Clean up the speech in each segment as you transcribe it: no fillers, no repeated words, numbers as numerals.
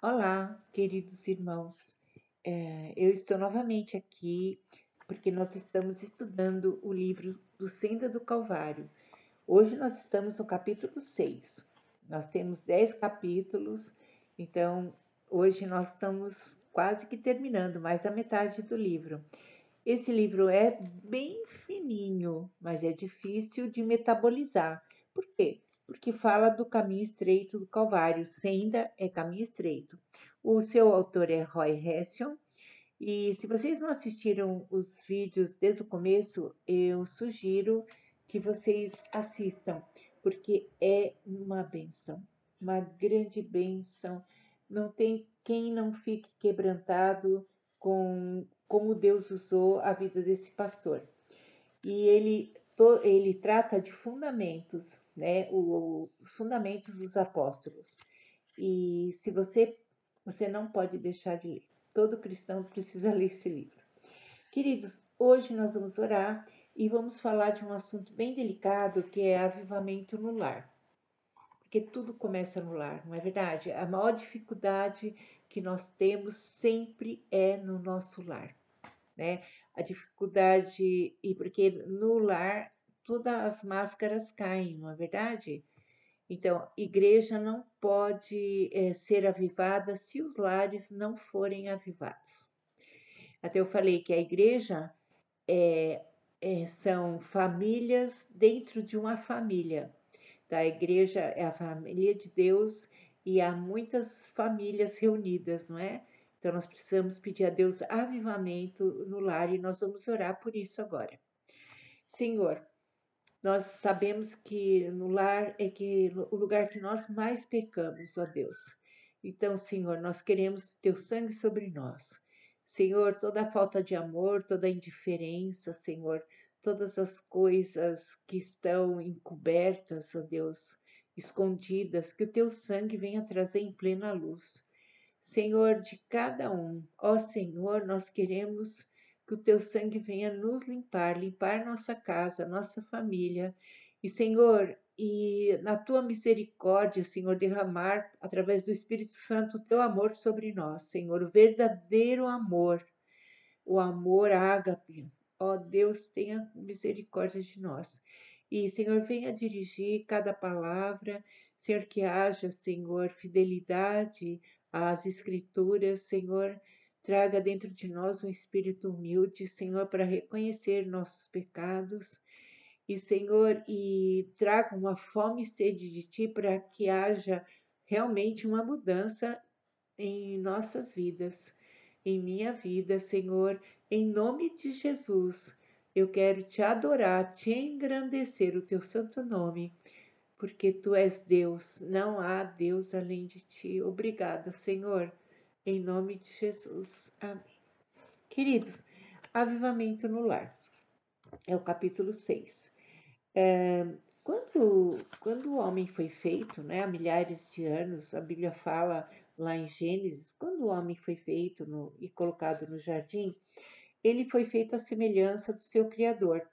Olá, queridos irmãos. Eu estou novamente aqui porque nós estamos estudando o livro do Senda do Calvário. Hoje nós estamos no capítulo 6. Nós temos 10 capítulos, então hoje nós estamos quase que terminando, mais a metade do livro. Esse livro é bem fininho, mas é difícil de metabolizar. Por quê? Porque fala do caminho estreito do Calvário. Senda é caminho estreito. O seu autor é Roy Hession. E se vocês não assistiram os vídeos desde o começo, eu sugiro que vocês assistam, porque é uma benção, uma grande benção. Não tem quem não fique quebrantado com como Deus usou a vida desse pastor. E ele trata de fundamentos, né? Os fundamentos dos apóstolos. E se você não pode deixar de ler. Todo cristão precisa ler esse livro. Queridos, hoje nós vamos orar e vamos falar de um assunto bem delicado que é avivamento no lar. Porque tudo começa no lar, não é verdade? A maior dificuldade que nós temos sempre é no nosso lar, né? A dificuldade, e porque no lar todas as máscaras caem, não é verdade? Então, igreja não pode ser avivada se os lares não forem avivados. Até eu falei que a igreja são famílias dentro de uma família. Tá? A igreja é a família de Deus e há muitas famílias reunidas, não é? Então, nós precisamos pedir a Deus avivamento no lar e nós vamos orar por isso agora. Senhor, nós sabemos que no lar é que o lugar que nós mais pecamos, ó Deus. Então, Senhor, nós queremos teu sangue sobre nós. Senhor, toda a falta de amor, toda a indiferença, Senhor, todas as coisas que estão encobertas, ó Deus, escondidas, que o teu sangue venha trazer em plena luz. Senhor, de cada um, ó Senhor, nós queremos que o teu sangue venha nos limpar, limpar nossa casa, nossa família. E, Senhor, e na tua misericórdia, Senhor, derramar através do Espírito Santo o teu amor sobre nós, Senhor, o verdadeiro amor, o amor ágape. Ó Deus, tenha misericórdia de nós. E, Senhor, venha dirigir cada palavra, Senhor, que haja, Senhor, fidelidade às Escrituras, Senhor, traga dentro de nós um espírito humilde, Senhor, para reconhecer nossos pecados. E, Senhor, e traga uma fome e sede de Ti para que haja realmente uma mudança em nossas vidas, em minha vida, Senhor, em nome de Jesus. Eu quero te adorar, te engrandecer o teu santo nome, porque tu és Deus, não há Deus além de ti. Obrigada, Senhor, em nome de Jesus. Amém. Queridos, avivamento no lar, é o capítulo 6. Quando o homem foi feito, né, há milhares de anos, a Bíblia fala lá em Gênesis, quando o homem foi feito e colocado no jardim, ele foi feito à semelhança do seu Criador.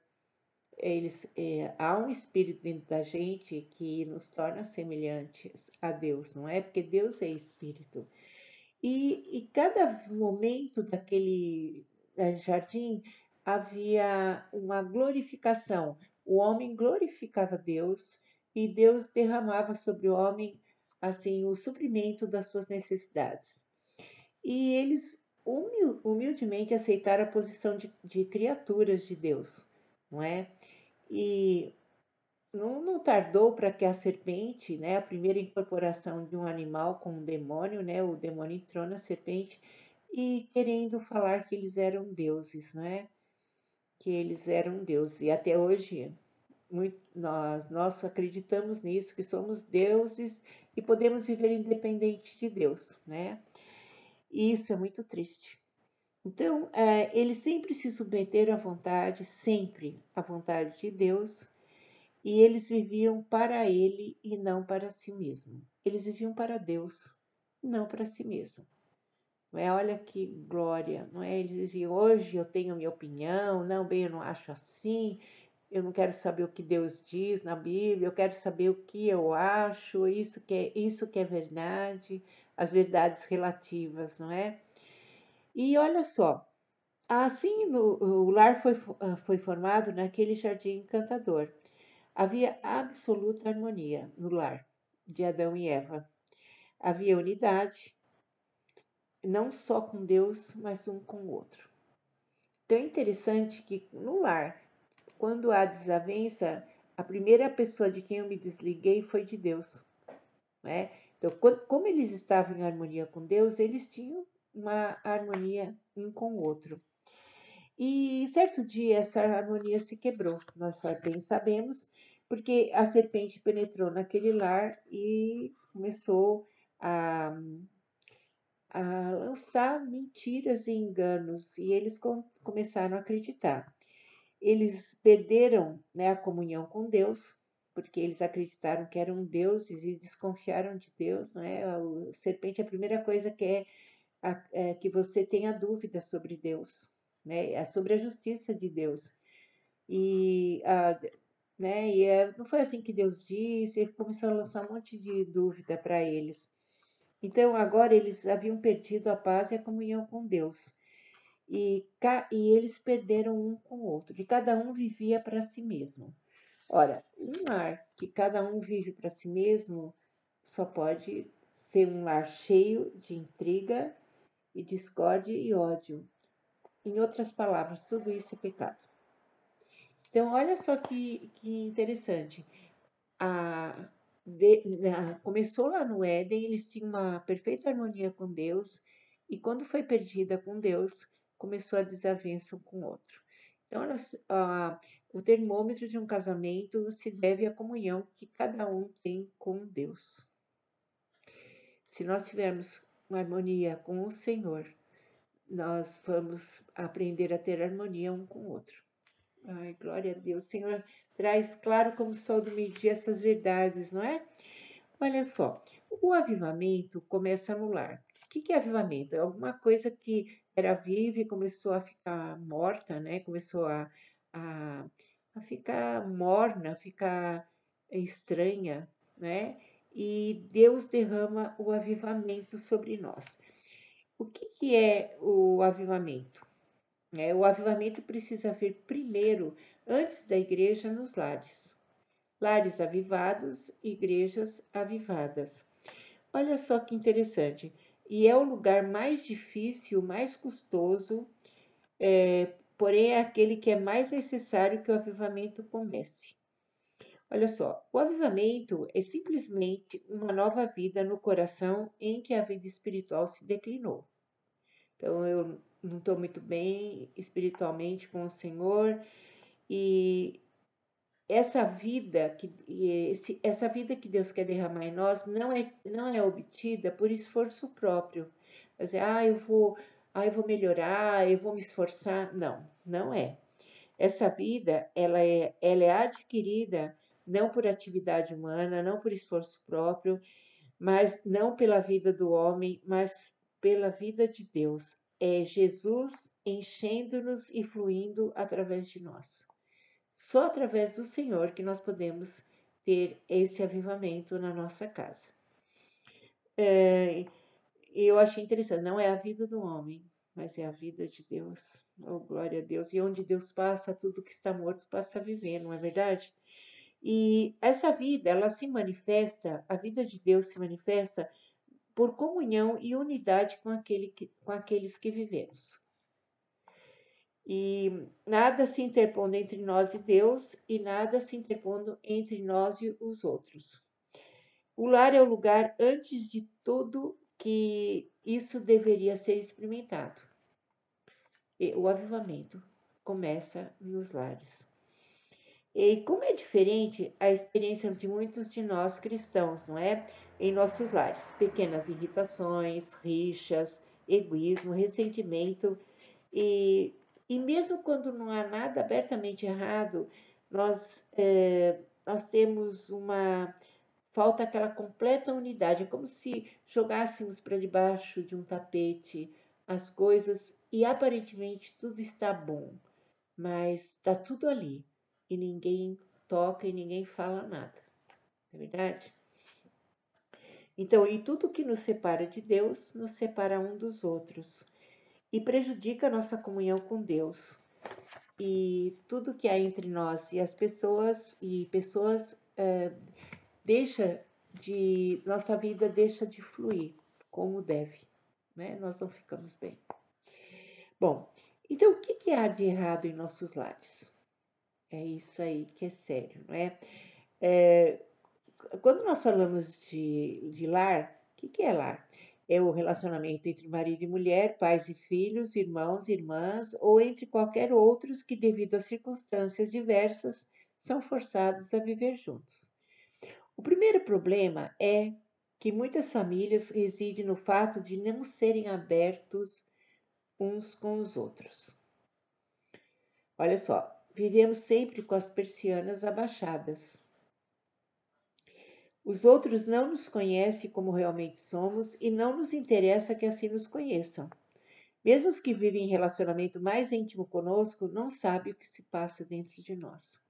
Há um espírito dentro da gente que nos torna semelhantes a Deus, não é? Porque Deus é espírito. E cada momento daquele jardim havia uma glorificação. O homem glorificava Deus e Deus derramava sobre o homem assim o suprimento das suas necessidades. E eles humildemente aceitaram a posição de criaturas de Deus, não é? E não tardou para que a serpente, né, a primeira incorporação de um animal com um demônio, né, o demônio entrou na serpente e querendo falar que eles eram deuses, não é? Que eles eram deuses. E até hoje nós acreditamos nisso, que somos deuses e podemos viver independente de Deus, né? E isso é muito triste. Então, eles sempre se submeteram à vontade, sempre à vontade de Deus, e eles viviam para ele e não para si mesmo. Eles viviam para Deus, não para si mesmo. Não é? Olha que glória, não é? Eles diziam, hoje eu tenho minha opinião, não, bem, eu não acho assim. eu não quero saber o que Deus diz na Bíblia, eu quero saber o que eu acho, isso que é verdade, as verdades relativas, não é? E olha só, assim o lar foi formado naquele jardim encantador. Havia absoluta harmonia no lar de Adão e Eva. Havia unidade, não só com Deus, mas um com o outro. Então é interessante que no lar, quando há desavença, a primeira pessoa de quem eu me desliguei foi de Deus, né? Então, como eles estavam em harmonia com Deus, eles tinham uma harmonia um com o outro. E certo dia essa harmonia se quebrou, nós só bem sabemos, porque a serpente penetrou naquele lar e começou a, a lançar mentiras e enganos, e eles começaram a acreditar. Eles perderam, né, a comunhão com Deus, porque eles acreditaram que eram deuses e desconfiaram de Deus, né? A serpente, a primeira coisa que é que você tenha dúvida sobre Deus, né? É sobre a justiça de Deus. E, né? Não foi assim que Deus disse, ele começou a lançar um monte de dúvida para eles. Então, agora eles haviam perdido a paz e a comunhão com Deus. E eles perderam um com o outro, e cada um vivia para si mesmo. Ora, um lar que cada um vive para si mesmo só pode ser um lar cheio de intriga e discórdia e ódio. Em outras palavras, tudo isso é pecado. Então, olha só que interessante. A, Começou lá no Éden, eles tinham uma perfeita harmonia com Deus, e quando foi perdida com Deus, começou a desavença um com o outro. Então, o termômetro de um casamento se deve à comunhão que cada um tem com Deus. Se nós tivermos uma harmonia com o Senhor, nós vamos aprender a ter harmonia um com o outro. Ai, glória a Deus. Senhor, traz claro como o sol do meio-dia essas verdades, não é? Olha só, o avivamento começa no lar. O que é avivamento? É alguma coisa que era viva e começou a ficar morta, né? Começou a, a ficar morna, a ficar estranha, né? E Deus derrama o avivamento sobre nós. O que é o avivamento? O avivamento precisa vir primeiro, antes da igreja, nos lares. Lares avivados, igrejas avivadas. Olha só que interessante. E é o lugar mais difícil, mais custoso, porém é aquele que é mais necessário que o avivamento comece. Olha só, o avivamento é simplesmente uma nova vida no coração em que a vida espiritual se declinou. Então, eu não estou muito bem espiritualmente com o Senhor, e essa vida que Deus quer derramar em nós não é obtida por esforço próprio. Quer dizer, eu vou melhorar, eu vou me esforçar. Não, não é. Essa vida, ela é adquirida não por atividade humana, não por esforço próprio, mas não pela vida do homem, mas pela vida de Deus. É Jesus enchendo-nos e fluindo através de nós. Só através do Senhor que nós podemos ter esse avivamento na nossa casa. Eu achei interessante, não é a vida do homem, mas é a vida de Deus. Oh, glória a Deus. E onde Deus passa, tudo que está morto passa a viver, não é verdade? E essa vida, ela se manifesta, a vida de Deus se manifesta por comunhão e unidade com aqueles que vivemos. E nada se interpondo entre nós e Deus, e nada se interpondo entre nós e os outros. O lar é o lugar, antes de tudo, que isso deveria ser experimentado. E o avivamento começa nos lares. E como é diferente a experiência de muitos de nós cristãos, não é? Em nossos lares. Pequenas irritações, rixas, egoísmo, ressentimento. E mesmo quando não há nada abertamente errado, nós temos falta aquela completa unidade. É como se jogássemos para debaixo de um tapete as coisas e aparentemente tudo está bom, mas está tudo ali e ninguém toca e ninguém fala nada. Não é verdade? Então, e tudo que nos separa de Deus, nos separa um dos outros e prejudica a nossa comunhão com Deus. E tudo que há entre nós e as pessoas nossa vida deixa de fluir como deve, né? Nós não ficamos bem. Bom, então o que há de errado em nossos lares? É isso aí que é sério, não é? Quando nós falamos de lar, o que é lar? É o relacionamento entre marido e mulher, pais e filhos, irmãos e irmãs, ou entre qualquer outros que, devido a circunstâncias diversas, são forçados a viver juntos. O primeiro problema é que muitas famílias residem no fato de não serem abertos uns com os outros. Olha só, vivemos sempre com as persianas abaixadas. Os outros não nos conhecem como realmente somos e não nos interessa que assim nos conheçam. Mesmo os que vivem em relacionamento mais íntimo conosco não sabem o que se passa dentro de nós.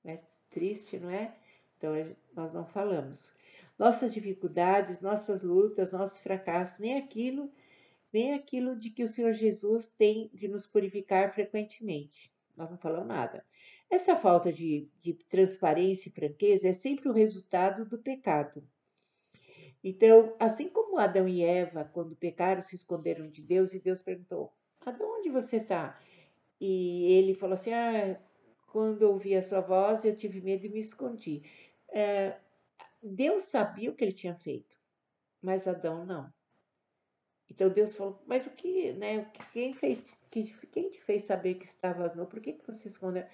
É triste, não é? Então, nós não falamos. Nossas dificuldades, nossas lutas, nossos fracassos, nem aquilo de que o Senhor Jesus tem de nos purificar frequentemente. Nós não falamos nada. Essa falta de transparência e franqueza é sempre o resultado do pecado. Então, assim como Adão e Eva, quando pecaram, se esconderam de Deus, e Deus perguntou: Adão, onde você está? E ele falou assim: quando ouvi a sua voz, eu tive medo e me escondi. Deus sabia o que ele tinha feito, mas Adão não. Então Deus falou: mas o que, né? Quem te fez saber que estavas nu? Por que você escondeu?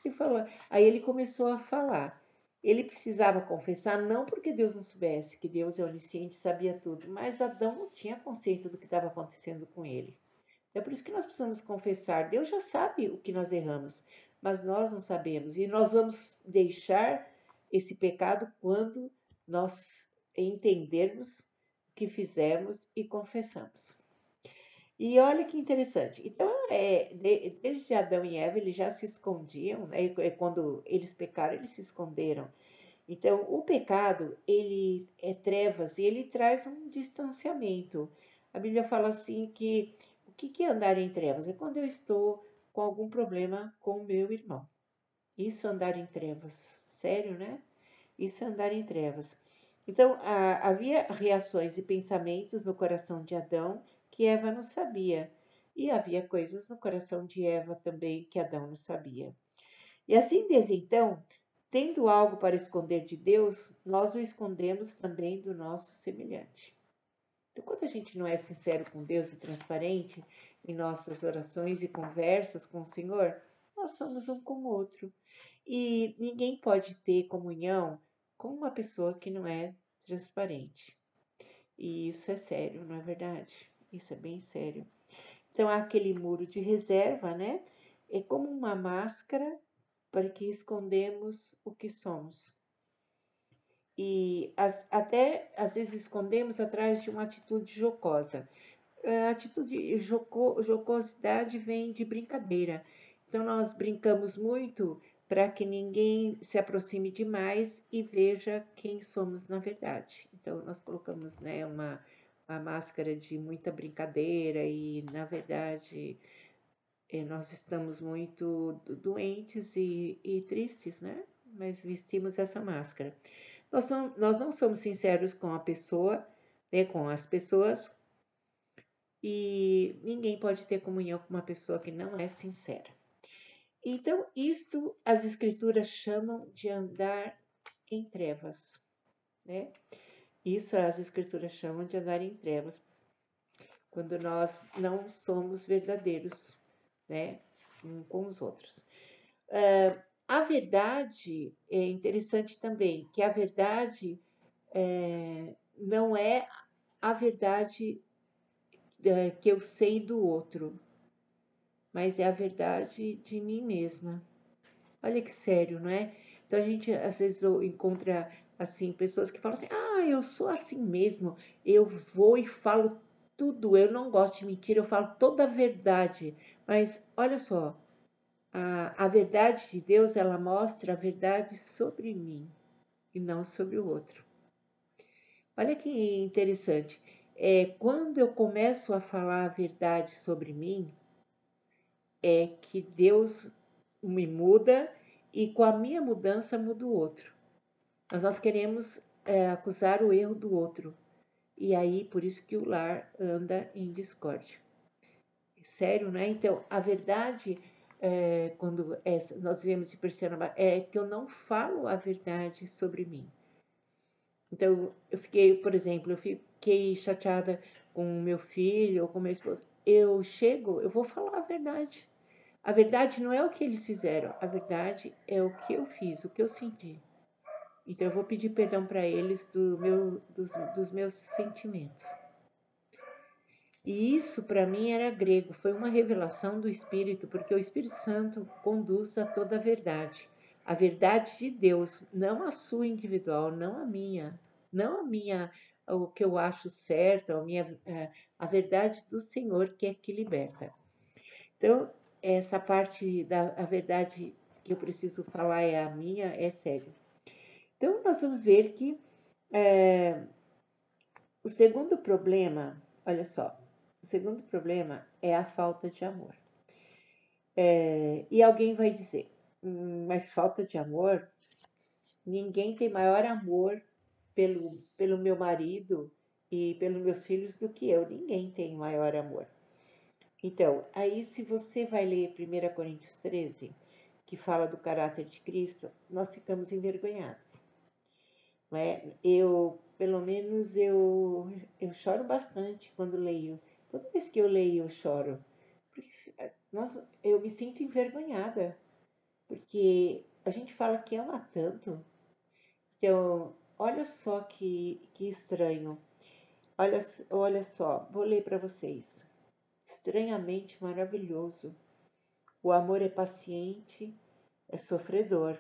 Ele falou. Aí ele começou a falar. Ele precisava confessar, não porque Deus não soubesse, que Deus é onisciente, sabia tudo, mas Adão não tinha consciência do que estava acontecendo com ele. É por isso que nós precisamos confessar. Deus já sabe o que nós erramos, mas nós não sabemos. E nós vamos deixar esse pecado quando nós entendermos o que fizemos e confessamos. E olha que interessante. Então, desde Adão e Eva, eles já se escondiam, né? Quando eles pecaram, eles se esconderam. Então, o pecado, ele é trevas e ele traz um distanciamento. A Bíblia fala assim que o que é andar em trevas? É quando eu estou com algum problema com o meu irmão. Isso é andar em trevas. Sério, né? Isso é andar em trevas. Então, havia reações e pensamentos no coração de Adão que Eva não sabia. E havia coisas no coração de Eva também que Adão não sabia. E assim, desde então, tendo algo para esconder de Deus, nós o escondemos também do nosso semelhante. Então, quando a gente não é sincero com Deus e transparente em nossas orações e conversas com o Senhor, nós somos um com o outro. E ninguém pode ter comunhão com uma pessoa que não é transparente. E isso é sério, não é verdade? Isso é bem sério. Então, há aquele muro de reserva, né? É como uma máscara para que escondemos o que somos. E até às vezes escondemos atrás de uma atitude jocosa. A atitude jocosidade vem de brincadeira. Então nós brincamos muito para que ninguém se aproxime demais e veja quem somos na verdade. Então nós colocamos, né, uma máscara de muita brincadeira e na verdade nós estamos muito doentes e tristes, né? Mas vestimos essa máscara. Nós não somos sinceros com a pessoa, né, com as pessoas, e ninguém pode ter comunhão com uma pessoa que não é sincera. Então, isto as escrituras chamam de andar em trevas, né? Isso as escrituras chamam de andar em trevas, quando nós não somos verdadeiros, né, com os outros. A verdade é interessante também, que a verdade não é a verdade que eu sei do outro, mas é a verdade de mim mesma. Olha que sério, não é? Então a gente às vezes encontra assim pessoas que falam assim: eu sou assim mesmo, eu vou e falo tudo, eu não gosto de mentira, eu falo toda a verdade". Mas olha só, A verdade de Deus, ela mostra a verdade sobre mim e não sobre o outro. Olha que interessante. Quando eu começo a falar a verdade sobre mim, é que Deus me muda e com a minha mudança muda o outro. Mas nós queremos acusar o erro do outro. E aí, por isso que o lar anda em discórdia. Sério, né? Então, a verdade, quando nós vemos de Persiana, é que eu não falo a verdade sobre mim. Então, eu fiquei, por exemplo, eu fiquei chateada com o meu filho ou com meu esposo. Eu vou falar a verdade. A verdade não é o que eles fizeram, a verdade é o que eu fiz, o que eu senti. Então, eu vou pedir perdão para eles dos meus sentimentos. E isso para mim era grego, foi uma revelação do Espírito, porque o Espírito Santo conduz a toda a verdade de Deus, não a sua individual, não a minha, o que eu acho certo, a verdade do Senhor que é que liberta. Então, essa parte da a verdade que eu preciso falar é a minha, é sério. Então, nós vamos ver que o segundo problema, olha só, o segundo problema é a falta de amor. E alguém vai dizer, mas falta de amor? Ninguém tem maior amor pelo meu marido e pelos meus filhos do que eu. Ninguém tem maior amor. Então, aí se você vai ler 1 Coríntios 13, que fala do caráter de Cristo, nós ficamos envergonhados. Não é? Pelo menos, eu choro bastante quando leio. Toda vez que eu leio, eu choro. Porque, nossa, eu me sinto envergonhada. Porque a gente fala que ama tanto. Então, olha só que estranho. Olha só, vou ler para vocês. Estranhamente maravilhoso. O amor é paciente, é sofredor,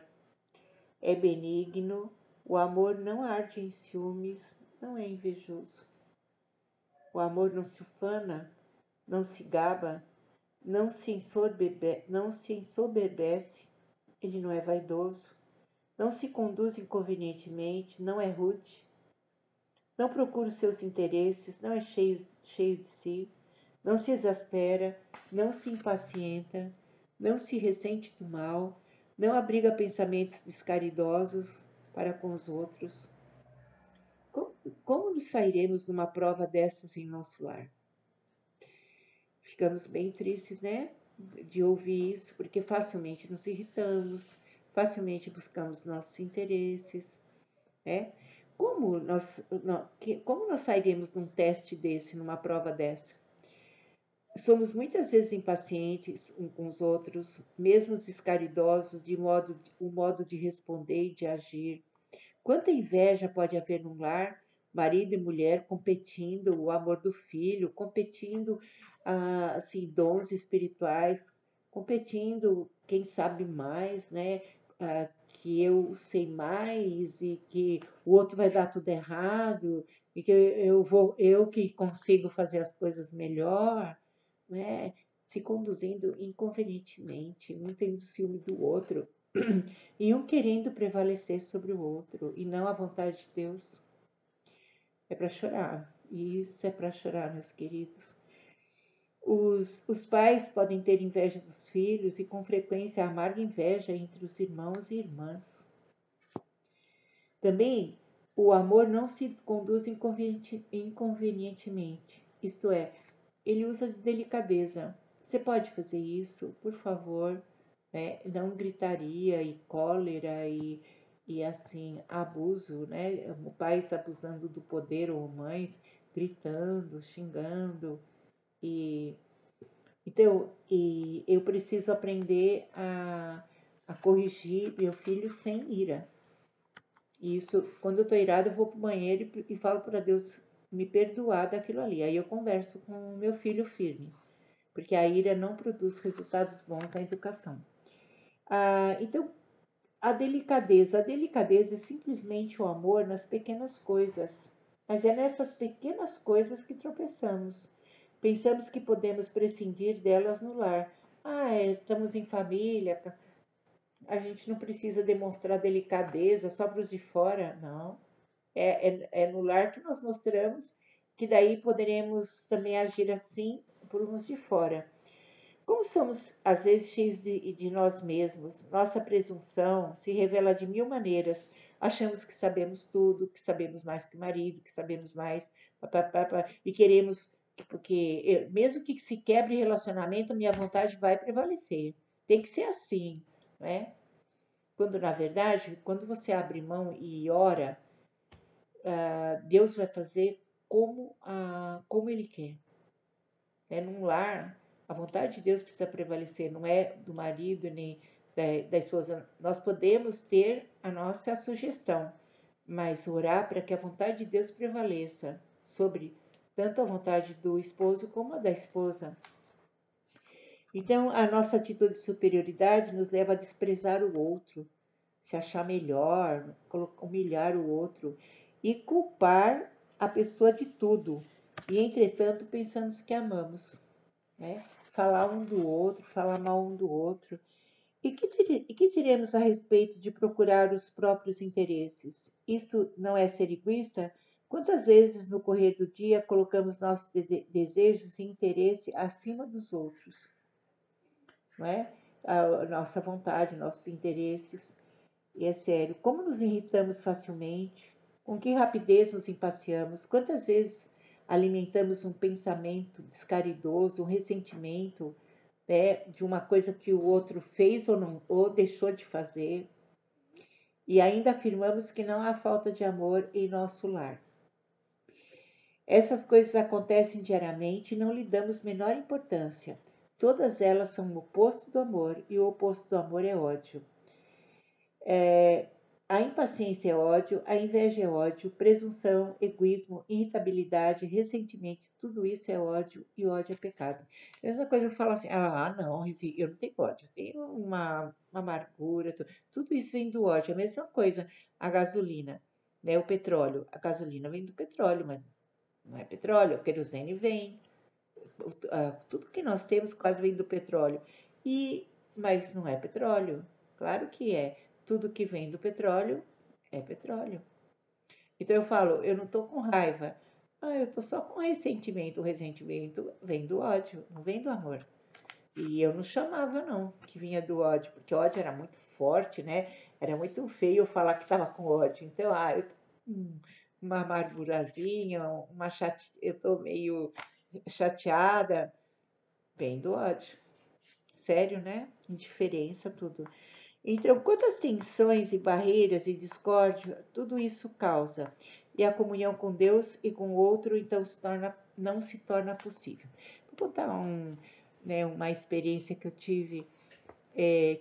é benigno. O amor não arde em ciúmes, não é invejoso. O amor não se ufana, não se gaba, não se ensoberbece, ele não é vaidoso, não se conduz inconvenientemente, não é rude, não procura os seus interesses, não é cheio de si, não se exaspera, não se impacienta, não se ressente do mal, não abriga pensamentos descaridosos para com os outros. Como nos sairemos numa prova dessas em nosso lar? Ficamos bem tristes, né? De ouvir isso, porque facilmente nos irritamos, facilmente buscamos nossos interesses, né? Como nós sairemos num teste desse, numa prova dessa? Somos muitas vezes impacientes uns com os outros, mesmo descaridosos o modo de responder e de agir. Quanta inveja pode haver num lar, marido e mulher competindo o amor do filho, competindo assim, dons espirituais, competindo quem sabe mais, né? Que eu sei mais e que o outro vai dar tudo errado e que eu que consigo fazer as coisas melhor, né? Se conduzindo inconvenientemente, um tendo ciúme do outro e um querendo prevalecer sobre o outro e não a vontade de Deus. É para chorar. Isso é para chorar, meus queridos. Os pais podem ter inveja dos filhos e, com frequência, amarga inveja entre os irmãos e irmãs. Também, o amor não se conduz inconvenientemente, isto é, ele usa de delicadeza. Você pode fazer isso, por favor, né? Não gritaria e cólera e assim, abuso, né? Pais abusando do poder ou mães gritando, xingando. E então, eu preciso aprender a corrigir meu filho sem ira. E isso, quando eu estou irada, eu vou para o banheiro e falo para Deus me perdoar daquilo ali. Aí eu converso com o meu filho firme, porque a ira não produz resultados bons na educação. Então, a delicadeza é simplesmente o amor nas pequenas coisas, mas é nessas pequenas coisas que tropeçamos. Pensamos que podemos prescindir delas no lar. estamos em família, a gente não precisa demonstrar delicadeza só para os de fora, não. É no lar que nós mostramos que daí poderemos também agir assim por uns de fora. Como somos, às vezes, cheios de nós mesmos, nossa presunção se revela de mil maneiras. Achamos que sabemos tudo, que sabemos mais que o marido, que sabemos mais, e queremos, porque mesmo que se quebre relacionamento, minha vontade vai prevalecer. Tem que ser assim, né? Quando, na verdade, quando você abre mão e ora, Deus vai fazer como Ele quer. Num lar, a vontade de Deus precisa prevalecer, não é do marido nem da esposa. Nós podemos ter a nossa sugestão, mas orar para que a vontade de Deus prevaleça sobre tanto a vontade do esposo como a da esposa. Então, a nossa atitude de superioridade nos leva a desprezar o outro, se achar melhor, humilhar o outro e culpar a pessoa de tudo. E, entretanto, pensamos que amamos, né? Falar um do outro, falar mal um do outro. E que diremos a respeito de procurar os próprios interesses? Isso não é ser egoísta? Quantas vezes no correr do dia colocamos nossos desejos e interesse acima dos outros, não é? A nossa vontade, nossos interesses. E é sério, como nos irritamos facilmente? Com que rapidez nos impaciamos? Quantas vezes alimentamos um pensamento descaridoso, um ressentimento, né, de uma coisa que o outro fez ou não ou deixou de fazer? E ainda afirmamos que não há falta de amor em nosso lar. Essas coisas acontecem diariamente e não lhe damos menor importância. Todas elas são o oposto do amor e o oposto do amor é ódio. A impaciência é ódio, a inveja é ódio, presunção, egoísmo, irritabilidade, ressentimento, tudo isso é ódio e ódio é pecado. A mesma coisa eu falo assim, não, eu não tenho ódio, eu tenho uma amargura, tudo isso vem do ódio. A mesma coisa, a gasolina, né, o petróleo, a gasolina vem do petróleo, mas não é petróleo, o querosene vem, tudo que nós temos quase vem do petróleo, mas não é petróleo, claro que é. Tudo que vem do petróleo é petróleo. Então eu falo, eu não estou com raiva. Eu estou só com ressentimento. O ressentimento vem do ódio, não vem do amor. E eu não chamava, não, que vinha do ódio, porque o ódio era muito forte, né? Era muito feio eu falar que estava com ódio. Então, eu tô com uma amargurazinha, eu estou meio chateada. Vem do ódio. Sério, né? Indiferença, tudo. Então, quantas tensões e barreiras e discórdia tudo isso causa? E a comunhão com Deus e com o outro, então, não se torna possível. Vou contar uma experiência que eu tive,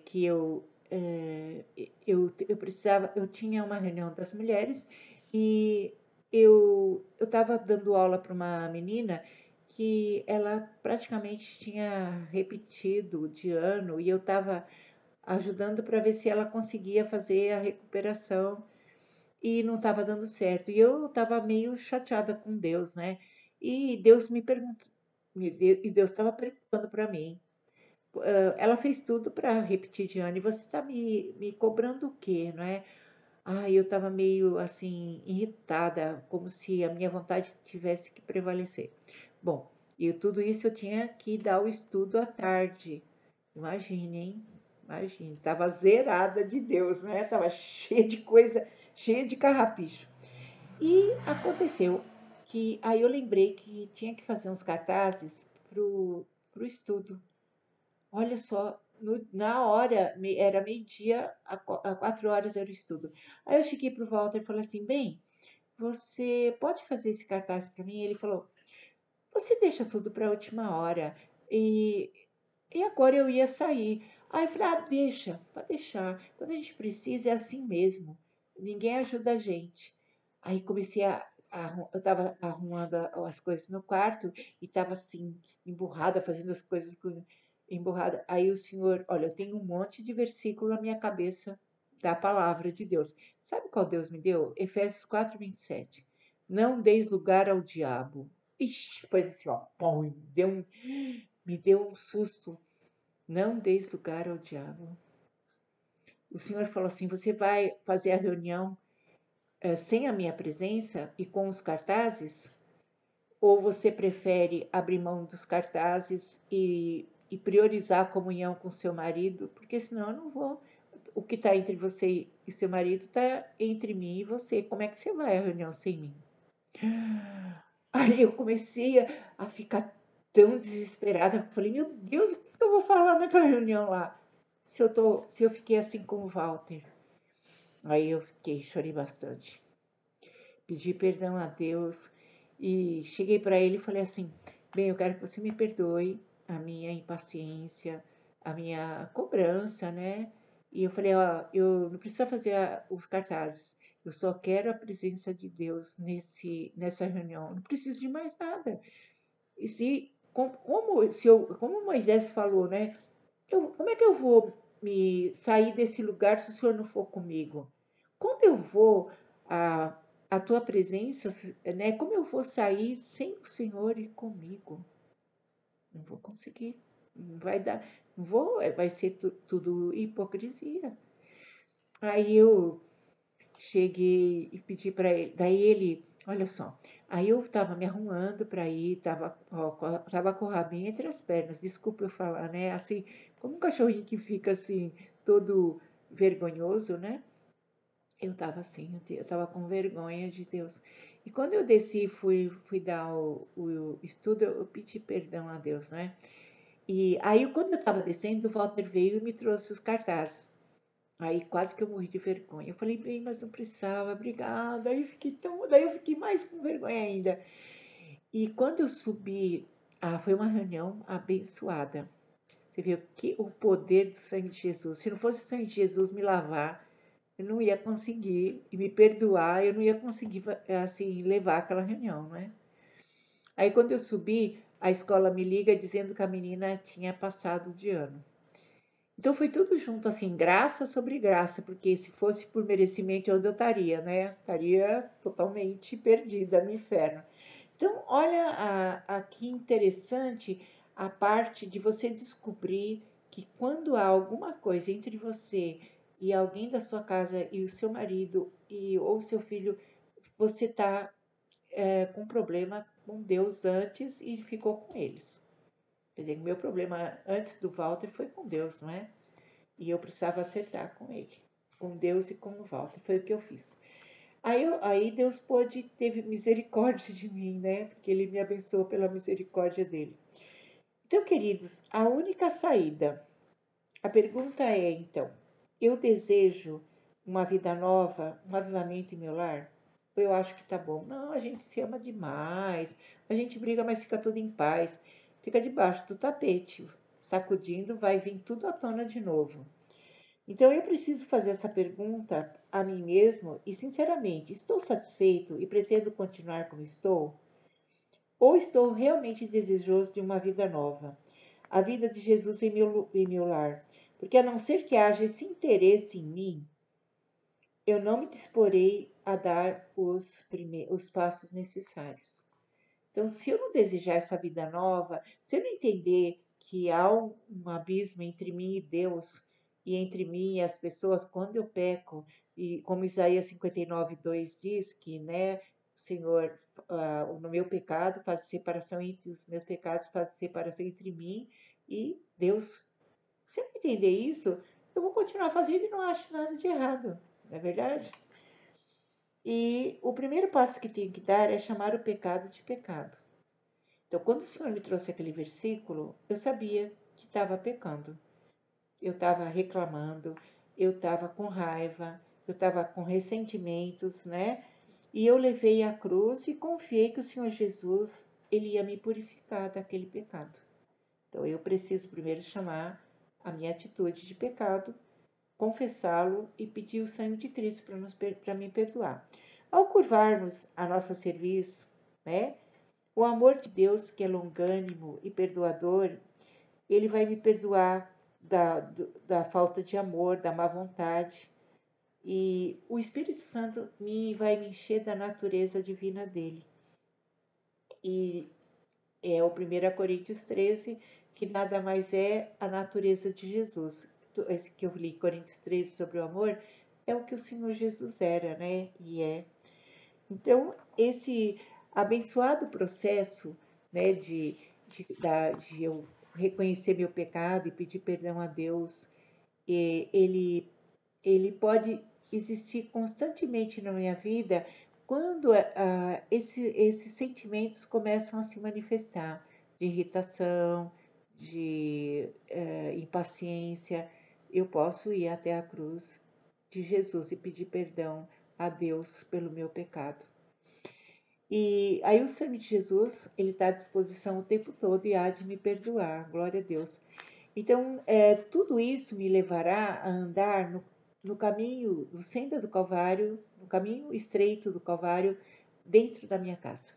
que eu precisava, eu tinha uma reunião das mulheres e eu estava dando aula para uma menina que ela praticamente tinha repetido de ano e eu estava ajudando para ver se ela conseguia fazer a recuperação e não estava dando certo. E eu estava meio chateada com Deus, né? E Deus me perguntou, e Deus estava perguntando para mim. Ela fez tudo para repetir de ano e você está me cobrando o quê, não é? Eu estava meio assim irritada, como se a minha vontade tivesse que prevalecer. Bom, e tudo isso eu tinha que dar o estudo à tarde. Imagine, hein? Imagine, estava zerada de Deus, né? Estava cheia de coisa, cheia de carrapicho. E aconteceu que aí eu lembrei que tinha que fazer uns cartazes pro estudo. Olha só, na hora, era meio-dia, a 4 horas era o estudo. Aí eu cheguei pro Walter e falei assim, bem, você pode fazer esse cartaz para mim? Ele falou, você deixa tudo para a última hora. E agora eu ia sair. Aí eu falei, deixa, pode deixar. Quando a gente precisa, é assim mesmo. Ninguém ajuda a gente. Aí comecei eu estava arrumando as coisas no quarto e estava assim, emburrada, fazendo as coisas emburrada. Aí o Senhor, olha, eu tenho um monte de versículo na minha cabeça da palavra de Deus. Sabe qual Deus me deu? Efésios 4:27. Não deis lugar ao diabo. Ixi, foi assim, ó, pum, me deu um susto. Não deis lugar ao diabo. O Senhor falou assim: você vai fazer a reunião sem a minha presença e com os cartazes? Ou você prefere abrir mão dos cartazes e priorizar a comunhão com seu marido? Porque senão eu não vou. O que está entre você e seu marido está entre mim e você. Como é que você vai à reunião sem mim? Aí eu comecei a ficar tão desesperada. Falei, meu Deus, o que eu vou falar naquela reunião lá? Se eu fiquei assim com o Walter. Aí eu fiquei, chorei bastante. Pedi perdão a Deus e cheguei para ele e falei assim: bem, eu quero que você me perdoe a minha impaciência, a minha cobrança, né? E eu falei: ó, eu não preciso fazer os cartazes, eu só quero a presença de Deus nessa reunião, não preciso de mais nada. E se, como Moisés falou, né? Como é que eu vou me sair desse lugar se o Senhor não for comigo? Como eu vou a, a tua presença, né? Como eu vou sair sem o Senhor ir comigo? Não vou conseguir. Não vai dar. Não vou, vai ser tudo hipocrisia. Aí eu cheguei e pedi para ele. Daí ele, olha só. Aí eu estava me arrumando para ir, tava com o rabinho entre as pernas. Desculpa eu falar, né? Assim, como um cachorrinho que fica assim, todo vergonhoso, né? Eu estava assim, eu estava com vergonha de Deus. E quando eu desci e fui dar o estudo, eu pedi perdão a Deus, né? E aí, quando eu estava descendo, o Walter veio e me trouxe os cartazes. Aí quase que eu morri de vergonha. Eu falei, bem, mas não precisava, obrigada. Daí eu fiquei mais com vergonha ainda. E quando eu subi, foi uma reunião abençoada. Você viu que o poder do sangue de Jesus. Se não fosse o sangue de Jesus me lavar, eu não ia conseguir e me perdoar, eu não ia conseguir assim levar aquela reunião, não é? Aí quando eu subi, a escola me liga dizendo que a menina tinha passado de ano. Então foi tudo junto, assim, graça sobre graça, porque se fosse por merecimento, onde eu estaria, né? Estaria totalmente perdida no inferno. Então, olha que interessante a parte de você descobrir que quando há alguma coisa entre você e alguém da sua casa e o seu marido ou seu filho, você está com problema com Deus antes e ficou com eles. Quer dizer, o meu problema antes do Walter foi com Deus, não é? E eu precisava acertar com ele, com Deus e com o Walter. Foi o que eu fiz. Aí Deus teve misericórdia de mim, né? Porque ele me abençoou pela misericórdia dele. Então, queridos, a única saída, a pergunta é então, eu desejo uma vida nova, um avivamento em meu lar? Ou eu acho que tá bom? Não, a gente se ama demais, a gente briga, mas fica tudo em paz. Fica debaixo do tapete, sacudindo, vai vir tudo à tona de novo. Então eu preciso fazer essa pergunta a mim mesmo e, sinceramente, estou satisfeito e pretendo continuar como estou? Ou estou realmente desejoso de uma vida nova? A vida de Jesus em meu lar. Porque a não ser que haja esse interesse em mim, eu não me disporei a dar os passos necessários. Então, se eu não desejar essa vida nova, se eu não entender que há um abismo entre mim e Deus, e entre mim e as pessoas, quando eu peco, e como Isaías 59:2 diz, que, né, o Senhor, no meu pecado faz separação entre os meus pecados, faz separação entre mim e Deus. Se eu não entender isso, eu vou continuar fazendo e não acho nada de errado, não é verdade? E o primeiro passo que tenho que dar é chamar o pecado de pecado. Então, quando o Senhor me trouxe aquele versículo, eu sabia que estava pecando. Eu estava reclamando, eu estava com raiva, eu estava com ressentimentos, né? E eu levei a cruz e confiei que o Senhor Jesus, ele ia me purificar daquele pecado. Então, eu preciso primeiro chamar a minha atitude de pecado, confessá-lo e pedir o sangue de Cristo para me perdoar. Ao curvarmos a nossa cerviz, né? O amor de Deus, que é longânimo e perdoador, ele vai me perdoar da falta de amor, da má vontade. E o Espírito Santo vai me encher da natureza divina dele. E é o 1 Coríntios 13 que nada mais é a natureza de Jesus. Esse que eu li, Coríntios 13, sobre o amor, é o que o Senhor Jesus era, né? E é. Então, esse abençoado processo, né, de eu reconhecer meu pecado e pedir perdão a Deus, ele pode existir constantemente na minha vida quando esses sentimentos começam a se manifestar de irritação, de impaciência. Eu posso ir até a cruz de Jesus e pedir perdão a Deus pelo meu pecado. E aí o sangue de Jesus, ele está à disposição o tempo todo e há de me perdoar, glória a Deus. Então, tudo isso me levará a andar no caminho do senda do Calvário, no caminho estreito do Calvário, dentro da minha casa.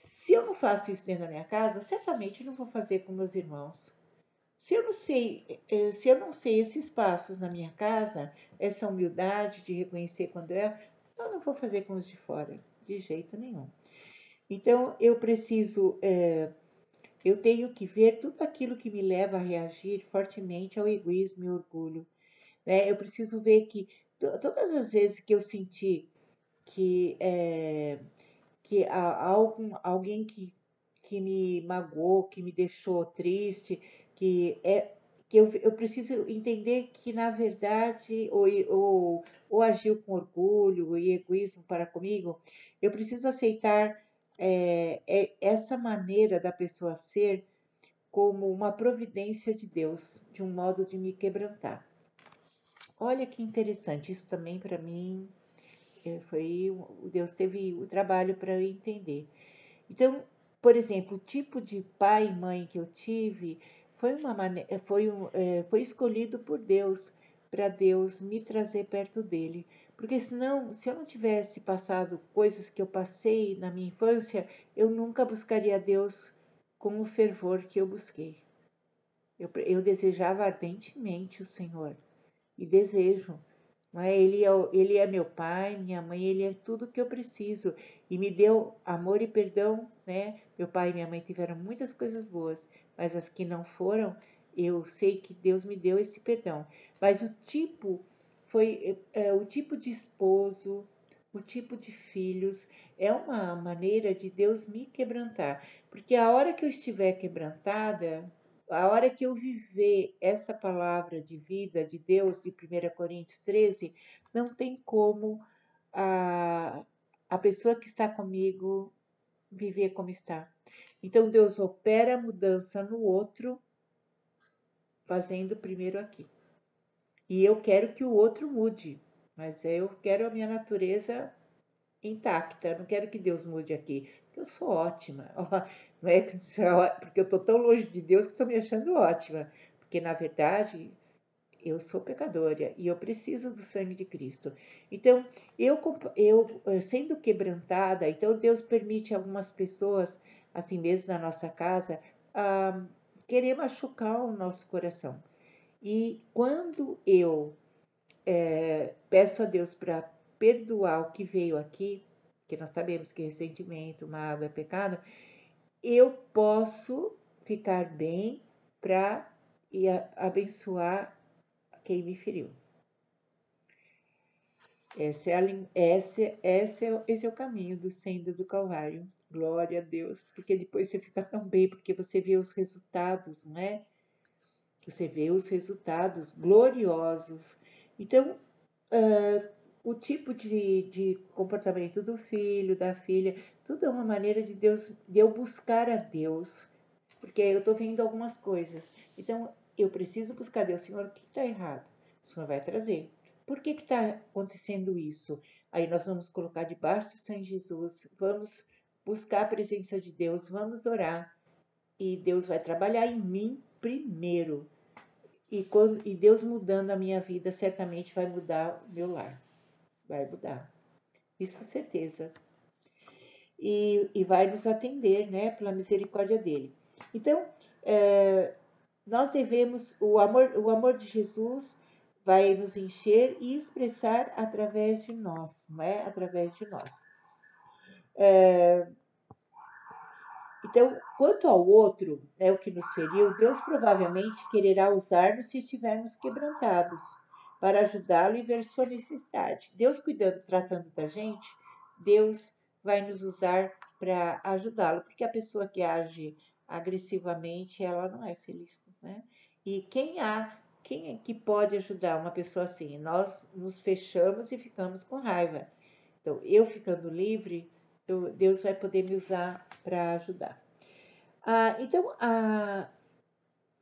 Se eu não faço isso dentro da minha casa, certamente não vou fazer com meus irmãos. Se eu não sei esses passos na minha casa, essa humildade de reconhecer quando eu não vou fazer com os de fora, de jeito nenhum. Então, eu tenho que ver tudo aquilo que me leva a reagir fortemente ao egoísmo e orgulho, né? Eu preciso ver que todas as vezes que eu senti que alguém que me magoou, que me deixou triste, que eu preciso entender que, na verdade, ou agiu com orgulho e egoísmo para comigo, eu preciso aceitar essa maneira da pessoa ser como uma providência de Deus, de um modo de me quebrantar. Olha que interessante, isso também para mim Deus teve o trabalho para eu entender. Então, por exemplo, o tipo de pai e mãe que eu tive foi escolhido por Deus, para Deus me trazer perto dele. Porque senão, se eu não tivesse passado coisas que eu passei na minha infância, eu nunca buscaria Deus com o fervor que eu busquei. Eu desejava ardentemente o Senhor e desejo. Não é? Ele é meu pai, minha mãe, ele é tudo que eu preciso e me deu amor e perdão, né? Meu pai e minha mãe tiveram muitas coisas boas, mas as que não foram, eu sei que Deus me deu esse perdão. Mas o tipo de esposo, o tipo de filhos, é uma maneira de Deus me quebrantar, porque a hora que eu estiver quebrantada, a hora que eu viver essa palavra de vida de Deus de 1 Coríntios 13, não tem como a, a pessoa que está comigo viver como está. Então Deus opera a mudança no outro, fazendo primeiro aqui. E eu quero que o outro mude, mas eu quero a minha natureza intacta. Eu não quero que Deus mude aqui, porque eu sou ótima. Não é porque eu estou tão longe de Deus que estou me achando ótima. Porque, na verdade, eu sou pecadora e eu preciso do sangue de Cristo. Então, eu sendo quebrantada, então Deus permite algumas pessoas, assim mesmo na nossa casa, querer machucar o nosso coração. E quando eu peço a Deus para perdoar o que veio aqui, que nós sabemos que ressentimento, mágoa é pecado, eu posso ficar bem para abençoar quem me feriu. Esse é o caminho do senda do Calvário. Glória a Deus, porque depois você fica tão bem, porque você vê os resultados, não é? Você vê os resultados gloriosos. Então, o tipo de comportamento do filho, da filha, tudo é uma maneira de eu buscar a Deus, porque eu estou vendo algumas coisas. Então, eu preciso buscar a Deus. Senhor, o que está errado? O Senhor vai trazer. Por que está acontecendo isso? Aí nós vamos colocar debaixo do sangue de Jesus, vamos buscar a presença de Deus, vamos orar. E Deus vai trabalhar em mim primeiro. E Deus mudando a minha vida, certamente vai mudar o meu lar. Vai mudar. Isso certeza. E vai nos atender, né, pela misericórdia dele. Então, nós devemos, o amor de Jesus vai nos encher e expressar através de nós, não é? Através de nós. Então, quanto ao outro, né, o que nos feriu, Deus provavelmente quererá usar-nos se estivermos quebrantados, para ajudá-lo e ver sua necessidade. Deus cuidando, tratando da gente, Deus vai nos usar para ajudá-lo, porque a pessoa que age agressivamente, ela não é feliz, né? E quem é que pode ajudar uma pessoa assim? Nós nos fechamos e ficamos com raiva. Então, eu ficando livre, Deus vai poder me usar para ajudar.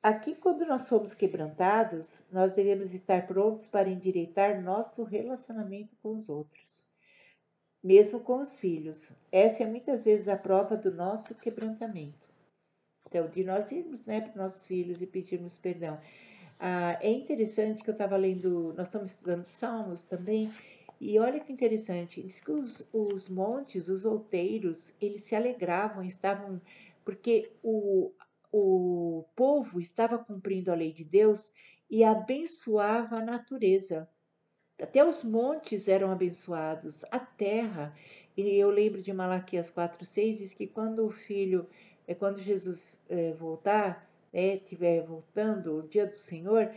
Aqui, quando nós somos quebrantados, nós devemos estar prontos para endireitar nosso relacionamento com os outros, mesmo com os filhos. Essa é muitas vezes a prova do nosso quebrantamento. Então, de nós irmos, né, para os nossos filhos e pedirmos perdão. É interessante que eu estava lendo, nós estamos estudando Salmos também, e olha que interessante, diz que os montes, os outeiros, eles se alegravam, estavam, porque o povo estava cumprindo a lei de Deus e abençoava a natureza. Até os montes eram abençoados, a terra. E eu lembro de Malaquias 4:6, diz que quando Jesus voltar, estiver voltando, o dia do Senhor,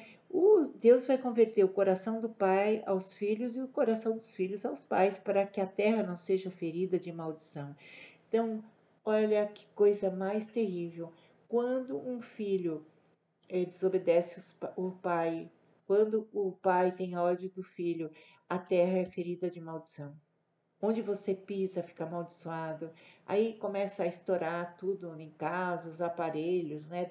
Deus vai converter o coração do pai aos filhos e o coração dos filhos aos pais, para que a terra não seja ferida de maldição. Então, olha que coisa mais terrível. Quando um filho desobedece o pai, quando o pai tem ódio do filho, a terra é ferida de maldição. Onde você pisa fica amaldiçoado. Aí começa a estourar tudo em casa, os aparelhos, né,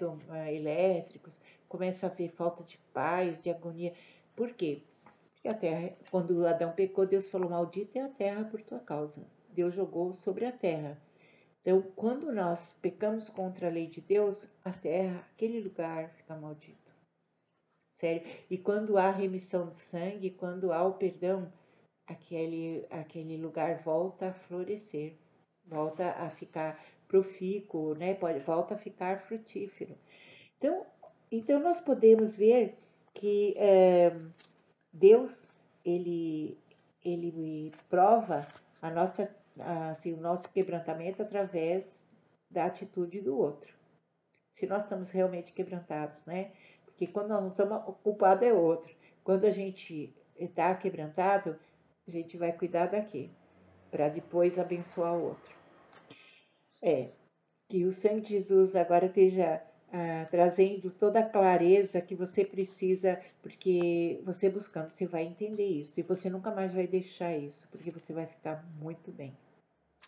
elétricos, começa a haver falta de paz, de agonia. Por quê? Porque a terra, quando Adão pecou, Deus falou: maldita é a terra por tua causa. Deus jogou sobre a terra. Então, quando nós pecamos contra a lei de Deus, a terra, aquele lugar fica maldito. Sério. E quando há remissão do sangue, quando há o perdão, aquele lugar volta a florescer, volta a ficar profícuo, né? Volta a ficar frutífero. Então nós podemos ver que Deus ele prova o nosso quebrantamento através da atitude do outro. Se nós estamos realmente quebrantados, né? Porque quando nós não estamos, o culpado é outro. Quando a gente está quebrantado, a gente vai cuidar daqui, para depois abençoar o outro. Que o sangue de Jesus agora esteja trazendo toda a clareza que você precisa, porque você buscando, você vai entender isso. E você nunca mais vai deixar isso, porque você vai ficar muito bem.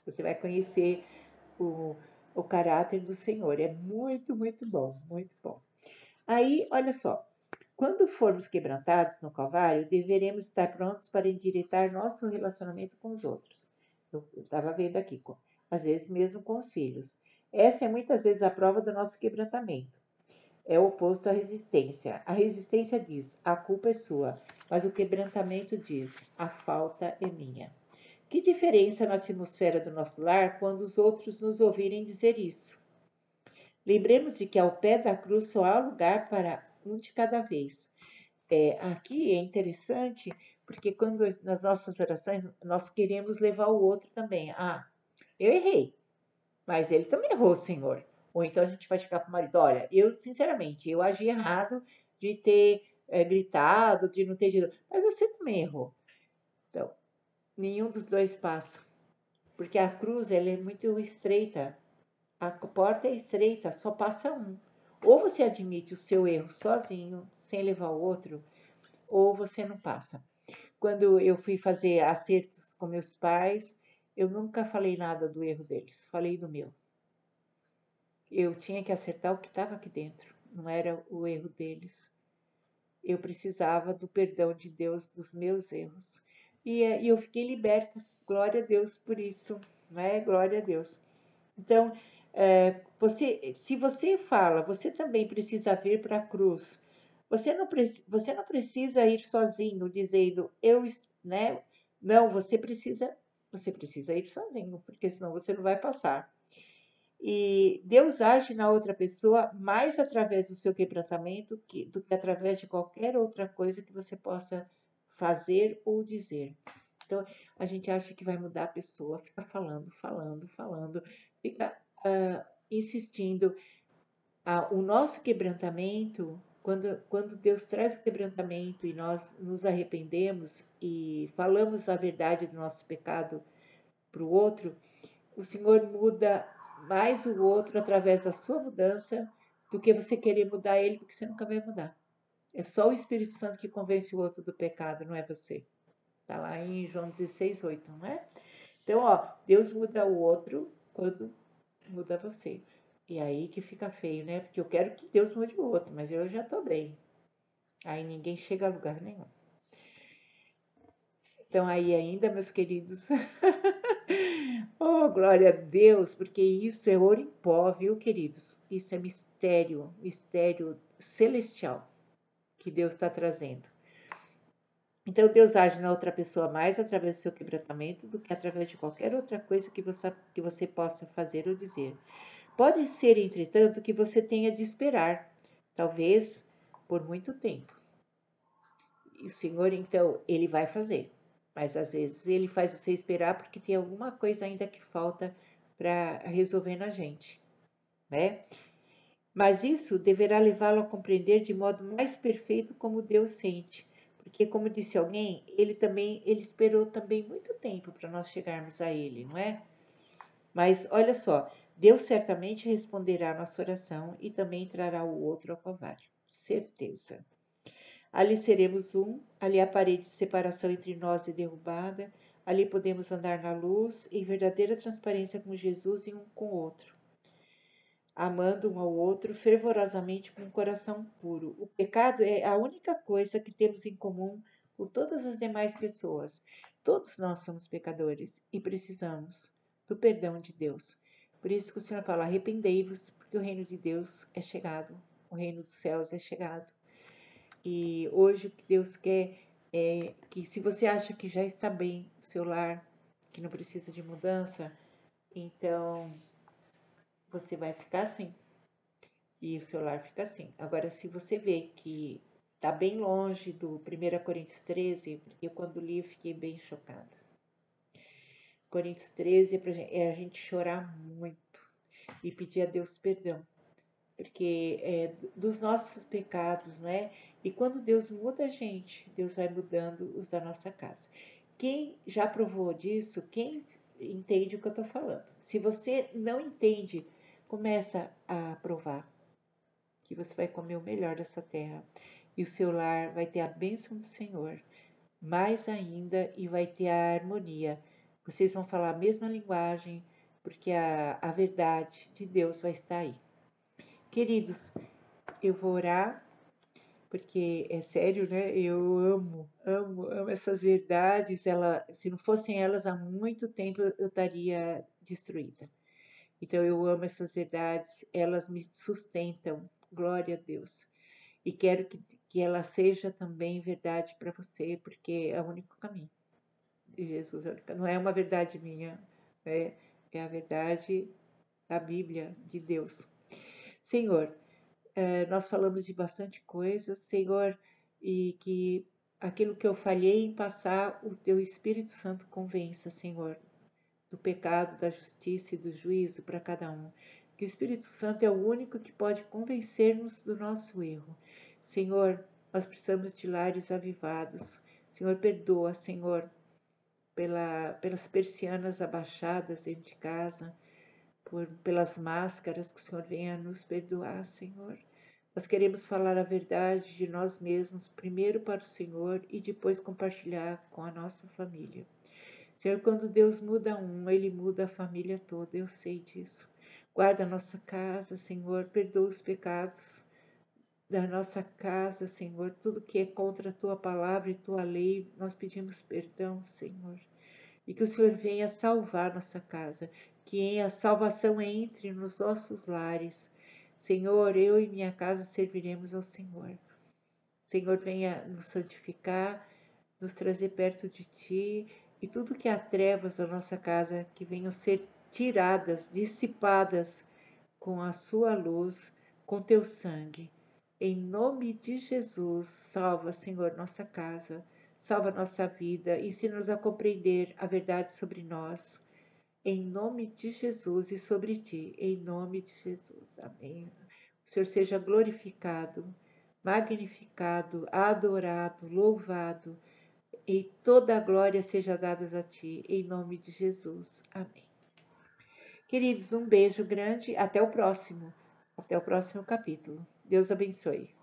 Você vai conhecer o caráter do Senhor. É muito, muito bom, muito bom. Aí, olha só, quando formos quebrantados no Calvário, deveremos estar prontos para endireitar nosso relacionamento com os outros. Eu estava vendo aqui, às vezes mesmo com os filhos. Essa é muitas vezes a prova do nosso quebrantamento. É o oposto à resistência. A resistência diz: a culpa é sua, mas o quebrantamento diz: a falta é minha. Que diferença na atmosfera do nosso lar quando os outros nos ouvirem dizer isso? Lembremos de que ao pé da cruz só há lugar para um de cada vez. Aqui é interessante porque quando nas nossas orações nós queremos levar o outro também. Eu errei, mas ele também errou, Senhor. Ou então a gente vai chegar para o marido: olha, eu sinceramente, eu agi errado de ter gritado, de não ter dito, mas você também errou. Então, nenhum dos dois passa, porque a cruz ela é muito estreita. A porta é estreita, só passa um. Ou você admite o seu erro sozinho, sem levar o outro, ou você não passa. Quando eu fui fazer acertos com meus pais, eu nunca falei nada do erro deles, falei do meu. Eu tinha que acertar o que estava aqui dentro, não era o erro deles. Eu precisava do perdão de Deus dos meus erros. E eu fiquei liberta, glória a Deus por isso, né? Glória a Deus. Então, se você fala, você também precisa vir para a cruz. Você não precisa ir sozinho, dizendo né? Não, você precisa ir sozinho, porque senão você não vai passar. E Deus age na outra pessoa mais através do seu quebrantamento do que através de qualquer outra coisa que você possa fazer ou dizer. Então, a gente acha que vai mudar a pessoa, fica falando, fica insistindo. O nosso quebrantamento, quando Deus traz o quebrantamento e nós nos arrependemos e falamos a verdade do nosso pecado para o outro, o Senhor muda mais o outro através da sua mudança do que você querer mudar ele, porque você nunca vai mudar. É só o Espírito Santo que convence o outro do pecado, não é você. Está lá em João 16:8, não é? Então, Deus muda o outro quando muda você. E aí que fica feio, né? Porque eu quero que Deus mude o outro, mas eu já tô bem. Aí ninguém chega a lugar nenhum. Então aí ainda, meus queridos, oh, glória a Deus, porque isso é ouro em pó, viu, queridos? Isso é mistério, mistério celestial que Deus está trazendo. Então Deus age na outra pessoa mais através do seu quebrantamento do que através de qualquer outra coisa que você possa fazer ou dizer. Pode ser, entretanto, que você tenha de esperar, talvez por muito tempo. E o Senhor, então, ele vai fazer. Mas às vezes ele faz você esperar porque tem alguma coisa ainda que falta para resolver na gente, né? Mas isso deverá levá-lo a compreender de modo mais perfeito como Deus sente. Porque, como disse alguém, ele esperou também muito tempo para nós chegarmos a ele, não é? Mas olha só, Deus certamente responderá a nossa oração e também trará o outro ao Calvário. Certeza. Ali seremos um, ali a parede de separação entre nós é derrubada, ali podemos andar na luz, em verdadeira transparência com Jesus e um com o outro, amando um ao outro fervorosamente com um coração puro. O pecado é a única coisa que temos em comum com todas as demais pessoas. Todos nós somos pecadores e precisamos do perdão de Deus. Por isso que o Senhor fala, arrependei-vos, porque o reino de Deus é chegado, o reino dos céus é chegado. E hoje o que Deus quer é que, se você acha que já está bem o seu lar, que não precisa de mudança, então você vai ficar assim. E o seu lar fica assim. Agora, se você vê que está bem longe do 1 Coríntios 13, porque eu quando li eu fiquei bem chocada. Coríntios 13 é a gente chorar muito e pedir a Deus perdão, porque é dos nossos pecados, né? E quando Deus muda a gente, Deus vai mudando os da nossa casa. Quem já provou disso, quem entende o que eu estou falando. Se você não entende, começa a provar que você vai comer o melhor dessa terra e o seu lar vai ter a bênção do Senhor, mais ainda, e vai ter a harmonia. Vocês vão falar a mesma linguagem, porque a verdade de Deus vai estar aí. Queridos, eu vou orar, porque é sério, né? Eu amo essas verdades. Se não fossem elas, há muito tempo eu estaria destruída. Então eu amo essas verdades, elas me sustentam. Glória a Deus. E quero que ela seja também verdade para você, porque é o único caminho de Jesus. Não é uma verdade minha, é a verdade da Bíblia, de Deus. Senhor, nós falamos de bastante coisa, Senhor, e que aquilo que eu falhei em passar, o Teu Espírito Santo convença, Senhor, do pecado, da justiça e do juízo para cada um. Que o Espírito Santo é o único que pode convencer-nos do nosso erro. Senhor, nós precisamos de lares avivados. Senhor, perdoa, Senhor, pelas persianas abaixadas dentro de casa, pelas máscaras, que o Senhor venha nos perdoar, Senhor. Nós queremos falar a verdade de nós mesmos, primeiro para o Senhor e depois compartilhar com a nossa família. Senhor, quando Deus muda um, Ele muda a família toda, eu sei disso. Guarda a nossa casa, Senhor, perdoa os pecados da nossa casa, Senhor, tudo que é contra a Tua palavra e Tua lei, nós pedimos perdão, Senhor. E que o Senhor venha salvar nossa casa, que a salvação entre nos nossos lares. Senhor, eu e minha casa serviremos ao Senhor. Senhor, venha nos santificar, nos trazer perto de Ti, e tudo que há trevas na nossa casa, que venham ser tiradas, dissipadas com a Sua luz, com Teu sangue. Em nome de Jesus, salva, Senhor, nossa casa, salva nossa vida, ensina-nos a compreender a verdade sobre nós. em nome de Jesus e sobre ti, em nome de Jesus. Amém. O Senhor seja glorificado, magnificado, adorado, louvado, e toda a glória seja dada a ti, em nome de Jesus. Amém. Queridos, um beijo grande, até o próximo capítulo. Deus abençoe.